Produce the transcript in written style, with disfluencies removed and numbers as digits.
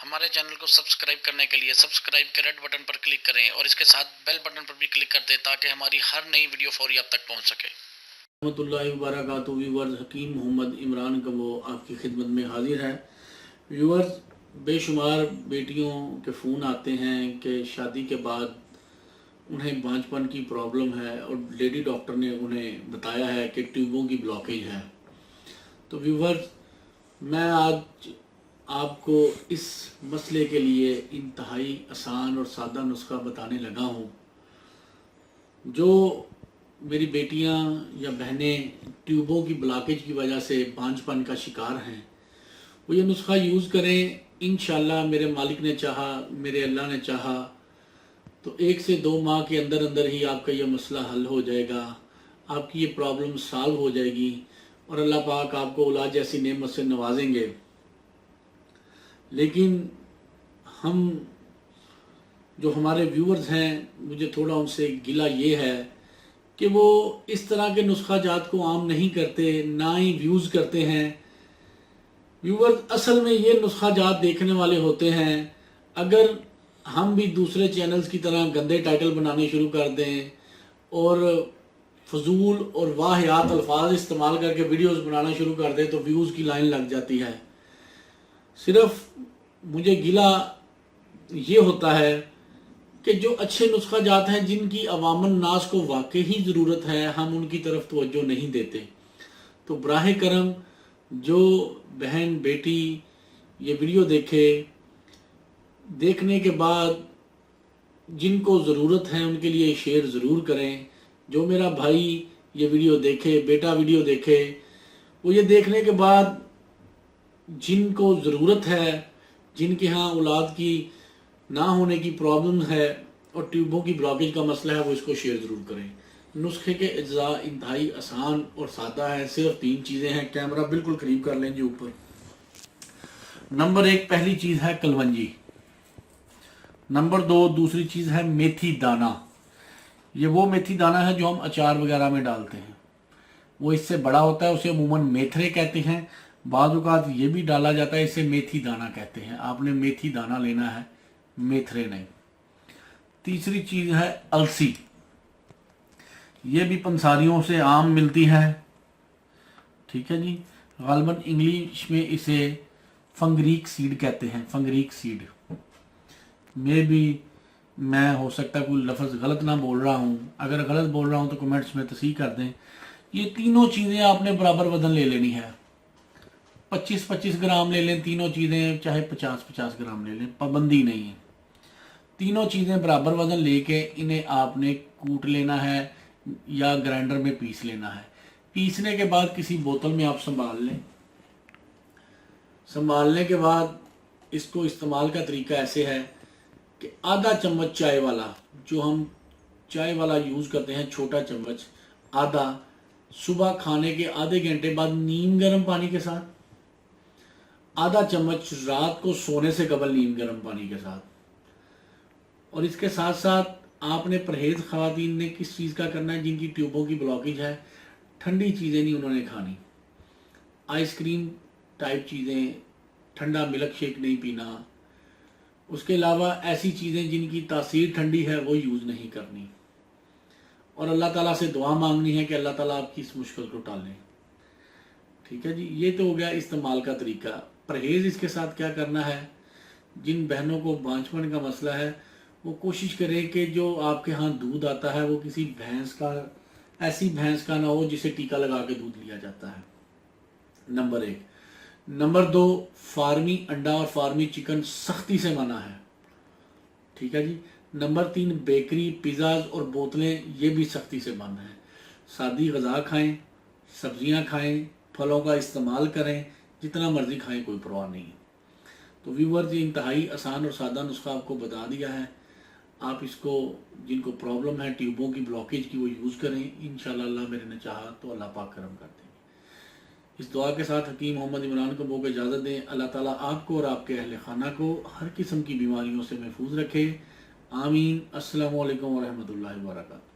हमारे चैनल को सब्सक्राइब करने के लिए सब्सक्राइब के रेड बटन पर क्लिक करें और इसके साथ बेल बटन पर भी क्लिक कर दें ताकि हमारी हर नई वीडियो फौरी आप तक पहुंच सके। रहमतुल्लाहि व बरकातहू। व्यूअर्स, हकीम मोहम्मद इमरान कबो आपकी खिदमत में हाजिर है। व्यूअर्स, बेशुमार बेटियों के फ़ोन आते हैं कि शादी के बाद उन्हें बांझपन की प्रॉब्लम है और लेडी डॉक्टर ने उन्हें बताया है कि ट्यूबों की ब्लॉकेज है। तो व्यूअर्स, मैं आज आपको इस मसले के लिए इंतहाई आसान और सादा नुस्खा बताने लगा हूँ। जो मेरी बेटियां या बहनें ट्यूबों की ब्लॉकेज की वजह से बांझपन का शिकार हैं, वो ये नुस्खा यूज़ करें। इंशाल्लाह मेरे मालिक ने चाहा, मेरे अल्लाह ने चाहा तो 1 से 2 माह के अंदर अंदर ही आपका ये मसला हल हो जाएगा, आपकी ये प्रॉब्लम सॉल्व हो जाएगी और अल्लाह पाक आपको औलाद जैसी नेमत से नवाजेंगे। लेकिन हम जो हमारे व्यूअर्स हैं, मुझे थोड़ा उनसे गिला ये है कि वो इस तरह के नुस्खा जात को आम नहीं करते, ना ही व्यूज़ करते हैं। व्यूअर्स, असल में ये नुस्खा जात देखने वाले होते हैं। अगर हम भी दूसरे चैनल्स की तरह गंदे टाइटल बनाने शुरू कर दें और फजूल और वाहियात अल्फाज इस्तेमाल करके वीडियोस बनाना शुरू कर दें तो व्यूज़ की लाइन लग जाती है। सिर्फ मुझे गिला ये होता है कि जो अच्छे नुस्खा जात हैं, जिनकी अवामन नास को वाकई ही ज़रूरत है, हम उनकी तरफ तवज्जो नहीं देते। तो बराह करम जो बहन बेटी ये वीडियो देखे, देखने के बाद जिनको ज़रूरत है उनके लिए शेयर ज़रूर करें। जो मेरा भाई ये वीडियो देखे, बेटा वीडियो देखे, वो ये देखने के बाद जिनको ज़रूरत है, जिनके यहाँ औलाद की ना होने की प्रॉब्लम है और ट्यूबों की ब्लॉकेज का मसला है, वो इसको शेयर ज़रूर करें। नुस्खे के अज्जा इंतहाई आसान और सादा है। सिर्फ 3 चीज़ें हैं। कैमरा बिल्कुल करीब कर लें जी ऊपर। नंबर 1 पहली चीज़ है कलवंजी। नंबर 2 दूसरी चीज़ है मेथी दाना। ये वो मेथी दाना है जो हम अचार वगैरह में डालते हैं। वो इससे बड़ा होता है, उसे अमूमन मेथरे कहते हैं। बाद औक़ात ये भी डाला जाता है, इसे मेथी दाना कहते हैं। आपने मेथी दाना लेना है, मेथरे नहीं। तीसरी चीज़ है अलसी। ये भी पंसारियों से आम मिलती है, ठीक है जी। गालिबन इंग्लिश में इसे फंगरीक सीड कहते हैं, फंगरीक सीड में भी। मैं हो सकता है कोई लफ्ज़ गलत ना बोल रहा हूँ, अगर गलत बोल रहा हूँ तो कमेंट्स में तस्हीह कर दें। ये तीनों चीज़ें आपने बराबर वजन ले लेनी है। 25-25 ग्राम ले लें तीनों चीज़ें, चाहे 50-50 ग्राम ले लें, पाबंदी नहीं है। तीनों चीज़ें बराबर वजन लेके इन्हें आपने कूट लेना है या ग्राइंडर में पीस लेना है। पीसने के बाद किसी बोतल में आप संभाल लें। संभालने के बाद इसको इस्तेमाल का तरीका ऐसे है कि आधा चम्मच चाय वाला, जो हम चाय वाला यूज़ करते हैं, छोटा चम्मच आधा, सुबह खाने के आधे घंटे बाद नीम गर्म पानी के साथ, आधा चम्मच रात को सोने से कबल नीम गर्म पानी के साथ। और इसके साथ साथ आपने परहेज ख़वातीन ने किस चीज़ का करना है, जिनकी ट्यूबों की ब्लॉकेज है, ठंडी चीज़ें नहीं उन्होंने खानी। आइसक्रीम टाइप चीज़ें, ठंडा मिल्क शेक नहीं पीना। उसके अलावा ऐसी चीज़ें जिनकी तासीर ठंडी है वो यूज़ नहीं करनी। और अल्लाह ताला से दुआ मांगनी है कि अल्लाह ताला आपकी इस मुश्किल को टालें, ठीक है जी। ये तो हो गया इस्तेमाल का तरीका। परहेज़ इसके साथ क्या करना है, जिन बहनों को बांझपन का मसला है वो कोशिश करें कि जो आपके यहाँ दूध आता है वो किसी भैंस का, ऐसी भैंस का ना हो जिसे टीका लगा के दूध लिया जाता है। नंबर 1। नंबर 2, फार्मी अंडा और फार्मी चिकन सख्ती से मना है, ठीक है जी। नंबर 3, बेकरी, पिज़्ज़ाज और बोतलें, ये भी सख्ती से बंद है। सादी ग़िज़ा खाएं, सब्जियां खाएं, फलों का इस्तेमाल करें, जितना मर्ज़ी खाएं, कोई परवाह नहीं है। तो व्यूअर्स, ये इंतहाई आसान और सादा नुस्खा आपको बता दिया है। आप इसको, जिनको प्रॉब्लम है ट्यूबों की ब्लॉकेज की, वो यूज़ करें। इंशाअल्लाह अल्लाह मेरे ने चाहा तो अल्लाह पाक करम कर देंगे। इस दुआ के साथ हकीम मोहम्मद इमरान को को इजाज़त दें। अल्लाह ताला आपको और आपके अहल खाना को हर किस्म की बीमारियों से महफूज रखे। आमीन। अस्सलामु अलैकुम व रहमतुल्लाहि व बरकातहू।